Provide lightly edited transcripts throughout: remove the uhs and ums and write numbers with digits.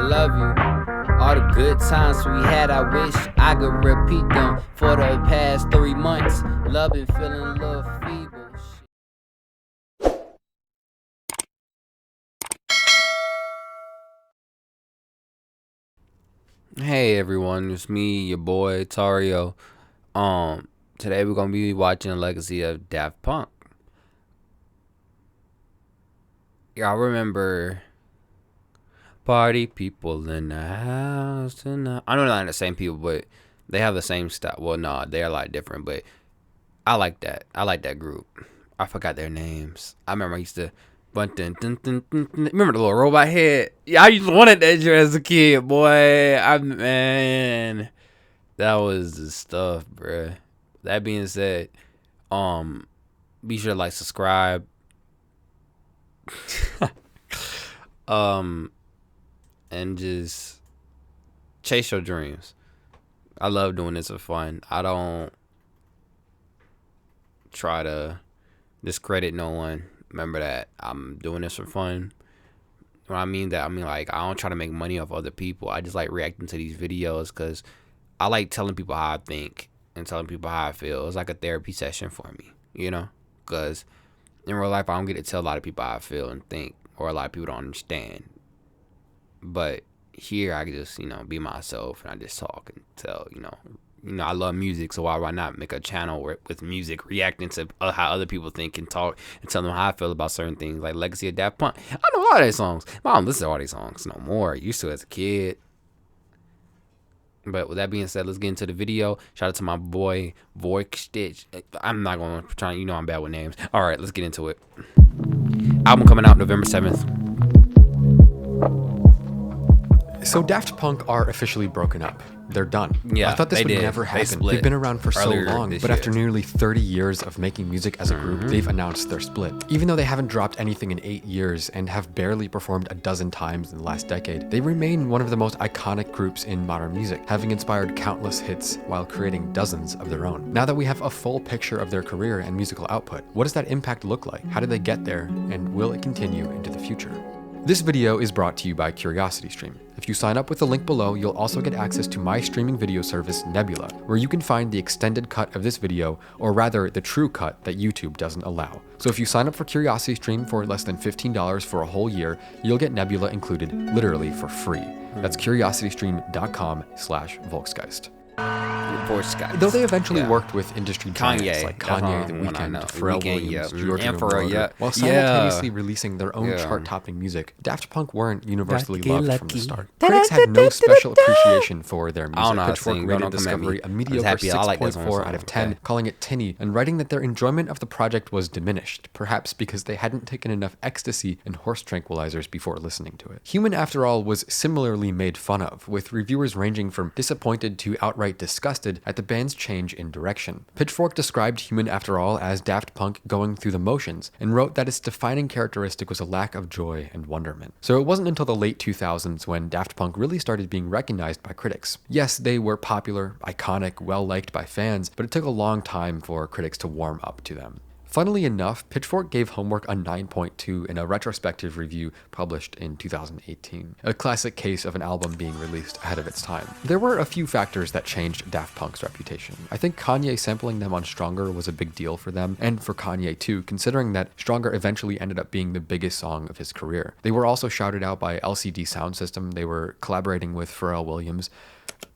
I love you. All the good times we had, I wish I could repeat them for the past 3 months. Love and feeling a little feeble. Hey everyone, it's me, your boy Tario. Today we're gonna be watching the legacy of Daft Punk. Y'all remember party people in the house tonight? I know they're not the same people, but they have the same style. Well, no, they're a lot different, but I like that. I like that group. I forgot their names. I remember I used to remember the little robot head? Yeah, I used to wanted that shirt as a kid, boy. Man, that was the stuff, bruh. That being said, be sure to like, subscribe, and just chase your dreams. I love doing this for fun. I don't try to discredit no one. Remember that I'm doing this for fun. When I mean that, I mean like I don't try to make money off other people. I just like reacting to these videos because I like telling people how I think and telling people how I feel. It's like a therapy session for me, you know? Because in real life, I don't get to tell a lot of people how I feel and think, or a lot of people don't understand. But here, I can just, be myself and I just talk and tell, I love music, so why not make a channel with music, reacting to how other people think and talk and tell them how I feel about certain things, like Legacy of Daft Punk. I know all their songs. I don't listen to all these songs no more. I used to as a kid. But with that being said, let's get into the video. Shout out to my boy Voik Stitch. I'm not going to try, I'm bad with names. All right, let's get into it. Album coming out November 7th. So Daft Punk are officially broken up. They're done. Yeah, I thought this would did. never happen. Split They've been around for so long, but year. after nearly 30 years of making music as a group, they've announced their split. Even though they haven't dropped anything in 8 years and have barely performed a dozen times in the last decade, they remain one of the most iconic groups in modern music, having inspired countless hits while creating dozens of their own. Now that we have a full picture of their career and musical output, what does that impact look like? How did they get there? And will it continue into the future? This video is brought to you by CuriosityStream. If you sign up with the link below, you'll also get access to my streaming video service, Nebula, where you can find the extended cut of this video, or rather, the true cut that YouTube doesn't allow. So if you sign up for CuriosityStream for less than $15 for a whole year, you'll get Nebula included literally for free. That's curiositystream.com/Volksgeist. Though they eventually worked with industry giants like Kanye, The Weeknd, Pharrell Williams, Giorgio Moroder, while simultaneously releasing their own chart-topping music, Daft Punk weren't universally loved from the start. Critics had no special appreciation for their music. Pitchfork rated Discovery a mediocre 6.4 out of 10, calling it tinny, and writing that their enjoyment of the project was diminished, perhaps because they hadn't taken enough ecstasy and horse tranquilizers before listening to it. Human After All was similarly made fun of, with reviewers ranging from disappointed to outright disgusted at the band's change in direction. Pitchfork described Human After All as Daft Punk going through the motions, and wrote that its defining characteristic was a lack of joy and wonderment. So it wasn't until the late 2000s when Daft Punk really started being recognized by critics. Yes, they were popular, iconic, well-liked by fans, but it took a long time for critics to warm up to them. Funnily enough, Pitchfork gave Homework a 9.2 in a retrospective review published in 2018, a classic case of an album being released ahead of its time. There were a few factors that changed Daft Punk's reputation. I think Kanye sampling them on Stronger was a big deal for them, and for Kanye too, considering that Stronger eventually ended up being the biggest song of his career. They were also shouted out by LCD Sound System. They were collaborating with Pharrell Williams.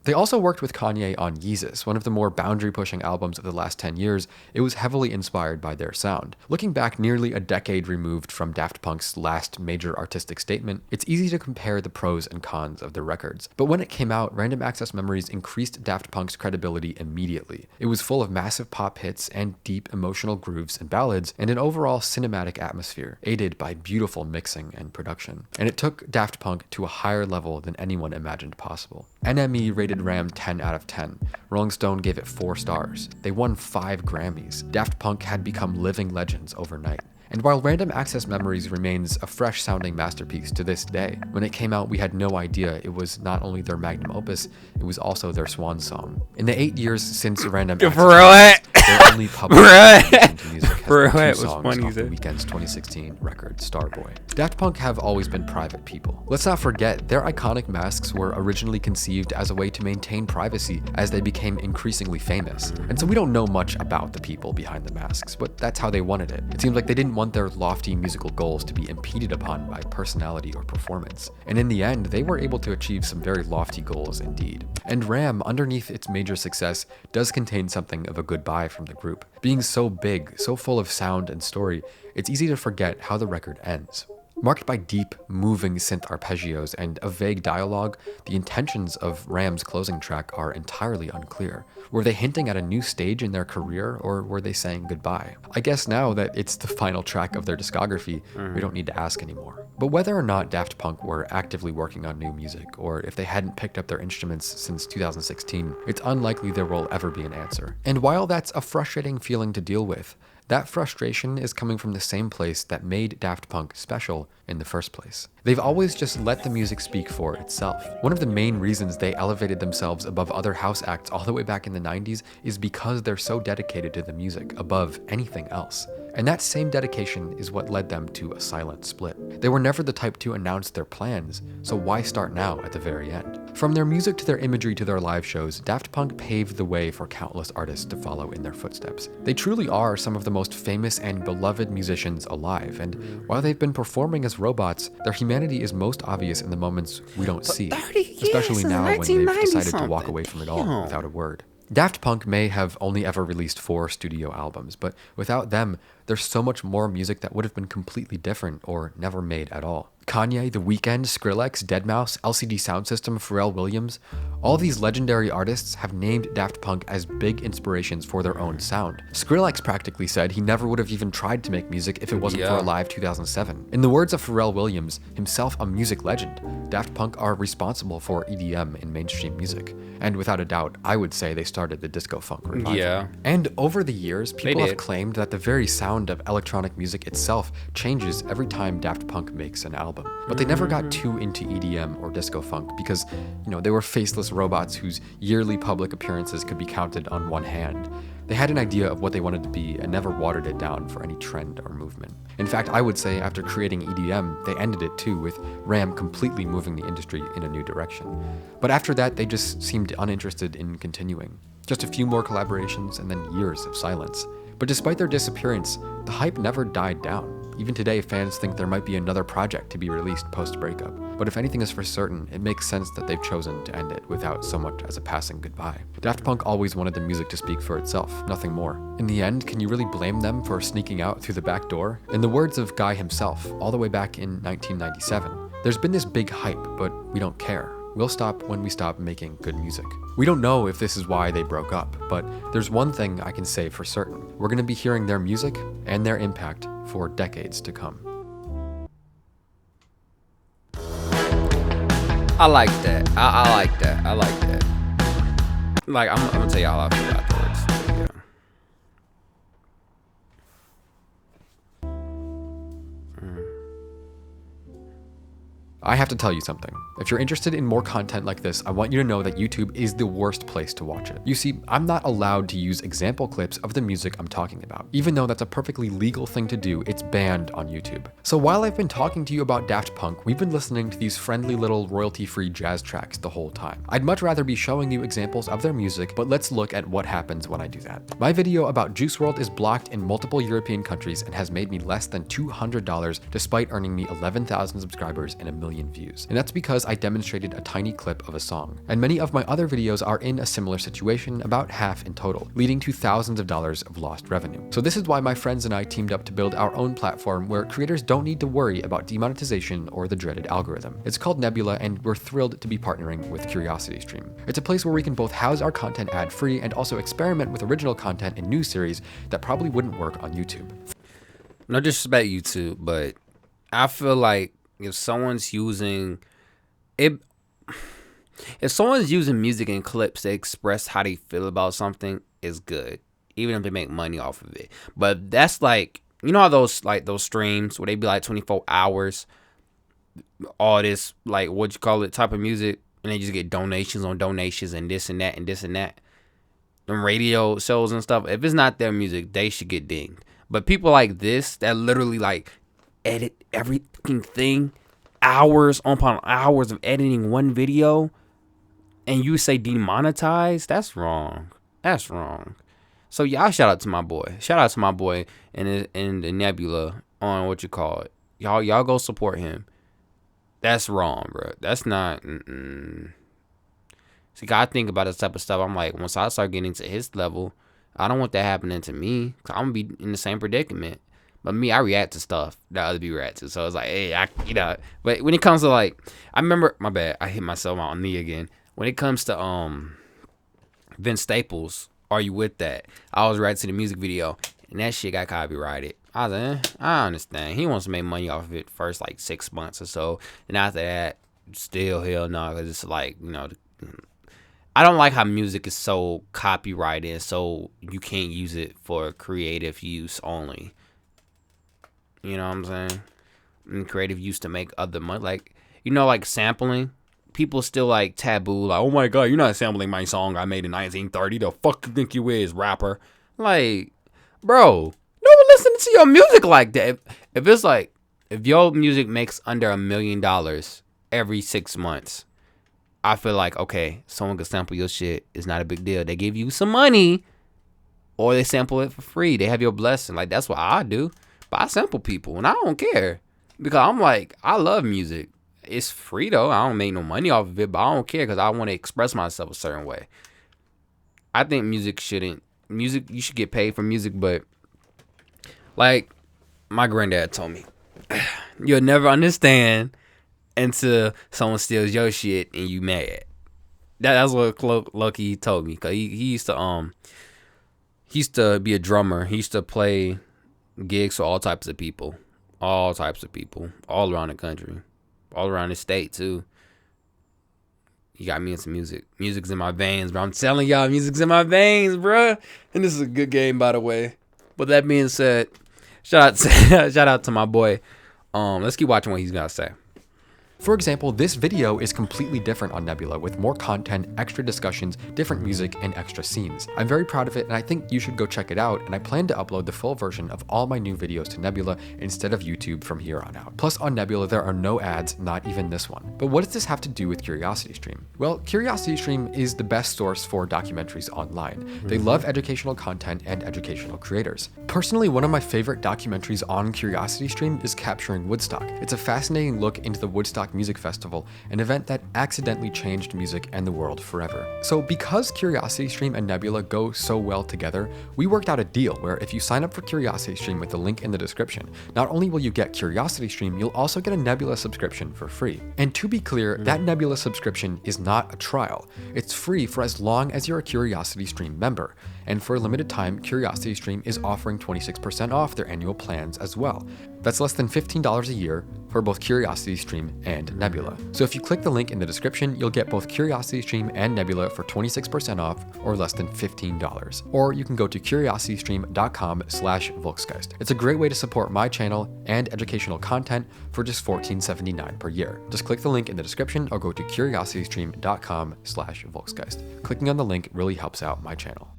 They also worked with Kanye on Yeezus, one of the more boundary-pushing albums of the last 10 years. It was heavily inspired by their sound. Looking back nearly a decade removed from Daft Punk's last major artistic statement, it's easy to compare the pros and cons of their records. But when it came out, Random Access Memories increased Daft Punk's credibility immediately. It was full of massive pop hits and deep emotional grooves and ballads, and an overall cinematic atmosphere, aided by beautiful mixing and production. And it took Daft Punk to a higher level than anyone imagined possible. NME rated Ram 10 out of 10. Rolling Stone gave it 4 stars. They won 5 Grammys. Daft Punk had become living legends overnight. And while Random Access Memories remains a fresh-sounding masterpiece to this day, when it came out we had no idea it was not only their magnum opus, it was also their swan song. In the 8 years since Random Access Memories, their only public contribution to music has been 2 songs off The Weeknd's 2016 record, Starboy. Daft Punk have always been private people. Let's not forget, their iconic masks were originally conceived as a way to maintain privacy as they became increasingly famous. And so we don't know much about the people behind the masks, but that's how they wanted it. It seems like they didn't want their lofty musical goals to be impeded upon by personality or performance. And in the end, they were able to achieve some very lofty goals indeed. And Ram, underneath its major success, does contain something of a goodbye from the group. Being so big, so full of sound and story, it's easy to forget how the record ends. Marked by deep, moving synth arpeggios and a vague dialogue, the intentions of Ram's closing track are entirely unclear. Were they hinting at a new stage in their career, or were they saying goodbye? I guess now that it's the final track of their discography, we don't need to ask anymore. But whether or not Daft Punk were actively working on new music, or if they hadn't picked up their instruments since 2016, it's unlikely there will ever be an answer. And while that's a frustrating feeling to deal with, that frustration is coming from the same place that made Daft Punk special in the first place. They've always just let the music speak for itself. One of the main reasons they elevated themselves above other house acts all the way back in the 90s is because they're so dedicated to the music above anything else. And that same dedication is what led them to a silent split. They were never the type to announce their plans, so why start now at the very end? From their music to their imagery to their live shows, Daft Punk paved the way for countless artists to follow in their footsteps. They truly are some of the most famous and beloved musicians alive, and while they've been performing as robots, their humanity is most obvious in the moments we don't see, especially now when they've decided to walk away from it all without a word. Daft Punk may have only ever released 4 studio albums, but without them, there's so much more music that would have been completely different or never made at all. Kanye, The Weeknd, Skrillex, Deadmau5, LCD Soundsystem, Pharrell Williams, all these legendary artists have named Daft Punk as big inspirations for their own sound. Skrillex practically said he never would have even tried to make music if it wasn't for Alive 2007. In the words of Pharrell Williams, himself a music legend, Daft Punk are responsible for EDM in mainstream music. And without a doubt, I would say they started the disco funk revival. Yeah. And over the years, people have claimed that the very sound of electronic music itself changes every time Daft Punk makes an album. But they never got too into EDM or disco funk because, they were faceless robots whose yearly public appearances could be counted on one hand. They had an idea of what they wanted to be and never watered it down for any trend or movement. In fact, I would say after creating EDM, they ended it too, with Ram completely moving the industry in a new direction. But after that, they just seemed uninterested in continuing. Just a few more collaborations and then years of silence. But despite their disappearance, the hype never died down. Even today, fans think there might be another project to be released post-breakup. But if anything is for certain, it makes sense that they've chosen to end it without so much as a passing goodbye. Daft Punk always wanted the music to speak for itself, nothing more. In the end, can you really blame them for sneaking out through the back door? In the words of Guy himself, all the way back in 1997, there's been this big hype, but we don't care. We'll stop when we stop making good music. We don't know if this is why they broke up, but there's one thing I can say for certain. We're going to be hearing their music and their impact for decades to come. I like that. I like that. I like that. Like, I'm going to tell y'all how I feel afterwards. Yeah. I have to tell you something. If you're interested in more content like this, I want you to know that YouTube is the worst place to watch it. You see, I'm not allowed to use example clips of the music I'm talking about. Even though that's a perfectly legal thing to do, it's banned on YouTube. So while I've been talking to you about Daft Punk, we've been listening to these friendly little royalty-free jazz tracks the whole time. I'd much rather be showing you examples of their music, but let's look at what happens when I do that. My video about Juice WRLD is blocked in multiple European countries and has made me less than $200 despite earning me 11,000 subscribers and 1 million views. And that's because I demonstrated a tiny clip of a song. And many of my other videos are in a similar situation, about half in total, leading to thousands of dollars of lost revenue. So this is why my friends and I teamed up to build our own platform where creators don't need to worry about demonetization or the dreaded algorithm. It's called Nebula, and we're thrilled to be partnering with CuriosityStream. It's a place where we can both house our content ad-free and also experiment with original content in new series that probably wouldn't work on YouTube. No disrespect YouTube, but I feel like if someone's using music and clips to express how they feel about something, is good, even if they make money off of it. But that's like, how those streams where they be like 24 hours, all this type of music, and they just get donations on donations and this and that and this and that. Them radio shows and stuff. If it's not their music, they should get dinged. But people like this that literally like edit every fucking thing, hours upon hours of editing one video, and you say demonetize, that's wrong. That's wrong. So y'all shout out to my boy. Shout out to my boy in the Nebula on what you call it. Y'all go support him. That's wrong, bro. That's not. See, I think about this type of stuff. I'm like, once I start getting to his level, I don't want that happening to me. Cause I'm gonna be in the same predicament. But me, I react to stuff that other people react to. So it's like, hey, But when it comes to like, I remember, my bad, I hit myself on knee again. When it comes to Vince Staples, Are You With That? I was reacting to the music video, and that shit got copyrighted. I was like, I understand. He wants to make money off of it first like 6 months or so, and after that, still hell no, cause it's like, I don't like how music is so copyrighted, so you can't use it for creative use only. You know what I'm saying? And creative use to make other money, like like sampling. People still like taboo, like, oh my god, you're not sampling my song I made in 1930. The fuck you think you is, rapper? Like, bro, no one listening to your music like that. If it's like, if your music makes under $1 million every 6 months, I feel like, okay, someone could sample your shit. It's not a big deal. They give you some money, or they sample it for free. They have your blessing. Like, that's what I do. But I sample people, and I don't care, because I'm like, I love music. It's free though. I don't make no money off of it, but I don't care because I want to express myself a certain way. I think you should get paid for music, but like my granddad told me, you'll never understand until someone steals your shit and you mad. That's what Lucky told me, because he used to be a drummer. He used to play gigs for all types of people, all around the country. All around the state too. He got me into music. Music's in my veins, bro. I'm telling y'all, music's in my veins, bro. And this is a good game, by the way. But that being said, shout out to my boy. Let's keep watching what he's gonna say. For example, this video is completely different on Nebula, with more content, extra discussions, different music, and extra scenes. I'm very proud of it, and I think you should go check it out, and I plan to upload the full version of all my new videos to Nebula instead of YouTube from here on out. Plus, on Nebula, there are no ads, not even this one. But what does this have to do with CuriosityStream? Well, CuriosityStream is the best source for documentaries online. They love educational content and educational creators. Personally, one of my favorite documentaries on CuriosityStream is Capturing Woodstock. It's a fascinating look into the Woodstock Music Festival, an event that accidentally changed music and the world forever. So because CuriosityStream and Nebula go so well together, we worked out a deal where if you sign up for CuriosityStream with the link in the description, not only will you get CuriosityStream, you'll also get a Nebula subscription for free. And to be clear, that Nebula subscription is not a trial. It's free for as long as you're a CuriosityStream member. And for a limited time, CuriosityStream is offering 26% off their annual plans as well. That's less than $15 a year for both CuriosityStream and Nebula. So if you click the link in the description, you'll get both CuriosityStream and Nebula for 26% off, or less than $15. Or you can go to curiositystream.com/Volksgeist. It's a great way to support my channel and educational content for just $14.79 per year. Just click the link in the description or go to curiositystream.com/Volksgeist. Clicking on the link really helps out my channel.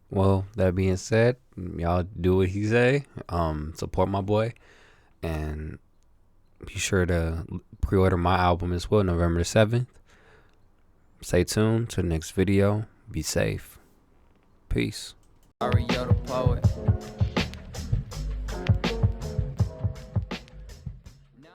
Well, that being said, y'all do what he say. Support my boy, and be sure to pre-order my album as well, November 7th. Stay tuned to the next video. Be safe. Peace. Mario the poet.